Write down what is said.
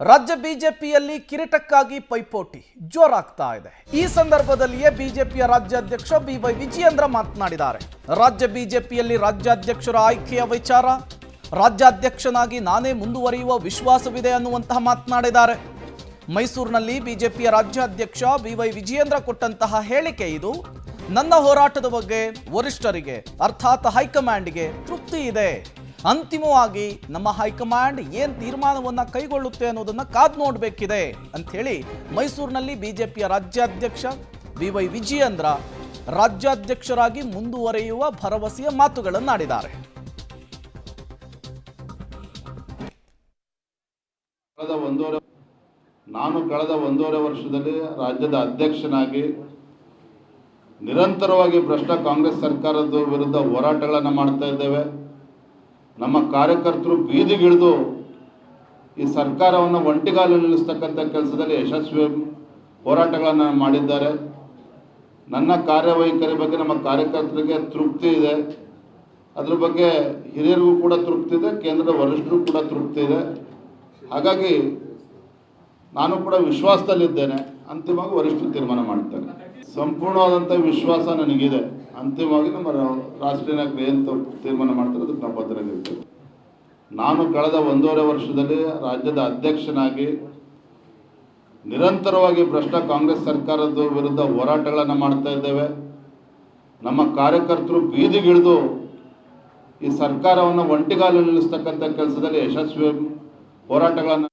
ರಾಜ್ಯ ಬಿಜೆಪಿಯಲ್ಲಿ ಕಿರೀಟಕ್ಕಾಗಿ ಪೈಪೋಟಿ ಜೋರಾಗ್ತಾ ಇದೆ. ಈ ಸಂದರ್ಭದಲ್ಲಿಯೇ ಬಿಜೆಪಿಯ ರಾಜ್ಯಾಧ್ಯಕ್ಷ ಬಿವೈ ವಿಜಯೇಂದ್ರ ಮಾತನಾಡಿದ್ದಾರೆ. ರಾಜ್ಯ ಬಿಜೆಪಿಯಲ್ಲಿ ರಾಜ್ಯಾಧ್ಯಕ್ಷರ ಆಯ್ಕೆಯ ವಿಚಾರ, ರಾಜ್ಯಾಧ್ಯಕ್ಷನಾಗಿ ನಾನೇ ಮುಂದುವರಿಯುವ ವಿಶ್ವಾಸವಿದೆ ಅನ್ನುವಂತಹ ಮಾತನಾಡಿದ್ದಾರೆ. ಮೈಸೂರಿನಲ್ಲಿ ಬಿಜೆಪಿಯ ರಾಜ್ಯಾಧ್ಯಕ್ಷ ಬಿವೈ ವಿಜಯೇಂದ್ರ ಕೊಟ್ಟಂತಹ ಹೇಳಿಕೆ ಇದು. ನನ್ನ ಹೋರಾಟದ ಬಗ್ಗೆ ವರಿಷ್ಠರಿಗೆ ಅರ್ಥಾತ್ ಹೈಕಮಾಂಡ್ಗೆ ತೃಪ್ತಿ ಇದೆ. ಅಂತಿಮವಾಗಿ ನಮ್ಮ ಹೈಕಮಾಂಡ್ ಏನು ತೀರ್ಮಾನವನ್ನು ಕೈಗೊಳ್ಳುತ್ತೆ ಅನ್ನೋದನ್ನು ಕಾದು ನೋಡಬೇಕಿದೆ ಅಂಥೇಳಿ ಮೈಸೂರಿನಲ್ಲಿ ಬಿಜೆಪಿಯ ರಾಜ್ಯಾಧ್ಯಕ್ಷ ಬಿವೈ ವಿಜಯೇಂದ್ರ ರಾಜ್ಯಾಧ್ಯಕ್ಷರಾಗಿ ಮುಂದುವರಿಯುವ ಭರವಸೆಯ ಮಾತುಗಳನ್ನಾಡಿದ್ದಾರೆ. ಕಳೆದ ಒಂದೂವರೆ ವರ್ಷದಲ್ಲಿ ರಾಜ್ಯದ ಅಧ್ಯಕ್ಷನಾಗಿ ನಿರಂತರವಾಗಿ ಭ್ರಷ್ಟ ಕಾಂಗ್ರೆಸ್ ಸರ್ಕಾರದ ವಿರುದ್ಧ ಹೋರಾಟಗಳನ್ನು ಮಾಡ್ತಾ ಇದ್ದೇವೆ. ನಮ್ಮ ಕಾರ್ಯಕರ್ತರು ಬೀದಿಗಿಳಿದು ಈ ಸರ್ಕಾರವನ್ನು ಒಂಟಿಗಾಲಲ್ಲಿ ನಿಲ್ಲಿಸ್ತಕ್ಕಂಥ ಕೆಲಸದಲ್ಲಿ ಯಶಸ್ವಿ ಹೋರಾಟಗಳನ್ನು ಮಾಡಿದ್ದಾರೆ. ನನ್ನ ಕಾರ್ಯವೈಖರಿ ಬಗ್ಗೆ ನಮ್ಮ ಕಾರ್ಯಕರ್ತರಿಗೆ ತೃಪ್ತಿ ಇದೆ. ಅದ್ರ ಬಗ್ಗೆ ಹಿರಿಯರಿಗೂ ಕೂಡ ತೃಪ್ತಿ ಇದೆ, ಕೇಂದ್ರದ ವರಿಷ್ಠರಿಗೂ ಕೂಡ ತೃಪ್ತಿ ಇದೆ. ಹಾಗಾಗಿ ನಾನು ಕೂಡ ವಿಶ್ವಾಸದಲ್ಲಿದ್ದೇನೆ. ಅಂತಿಮವಾಗಿ ವರಿಷ್ಠರು ತೀರ್ಮಾನ ಮಾಡ್ತಾರೆ. ಸಂಪೂರ್ಣವಾದಂಥ ವಿಶ್ವಾಸ ನನಗಿದೆ. ಅಂತಿಮವಾಗಿ ನಮ್ಮ ರಾಷ್ಟ್ರೀಯ ನಾಯಕರು ಏನು ತೀರ್ಮಾನ ಮಾಡ್ತಾರೆ ಅದಕ್ಕೆ ನಾವು ಬದ್ಧರಾಗಿರ್ತೇವೆ. ನಾನು ಕಳೆದ ಒಂದೂವರೆ ವರ್ಷದಲ್ಲಿ ರಾಜ್ಯದ ಅಧ್ಯಕ್ಷನಾಗಿ ನಿರಂತರವಾಗಿ ಭ್ರಷ್ಟ ಕಾಂಗ್ರೆಸ್ ಸರ್ಕಾರದ ವಿರುದ್ಧ ಹೋರಾಟಗಳನ್ನು ಮಾಡ್ತಾ ಇದ್ದೇವೆ. ನಮ್ಮ ಕಾರ್ಯಕರ್ತರು ಬೀದಿಗಿಳಿದು ಈ ಸರ್ಕಾರವನ್ನು ಒಂಟಿಗಾಲಲ್ಲಿ ನಿಲ್ಲಿಸ್ತಕ್ಕಂಥ ಕೆಲಸದಲ್ಲಿ ಯಶಸ್ವಿ ಹೋರಾಟಗಳನ್ನು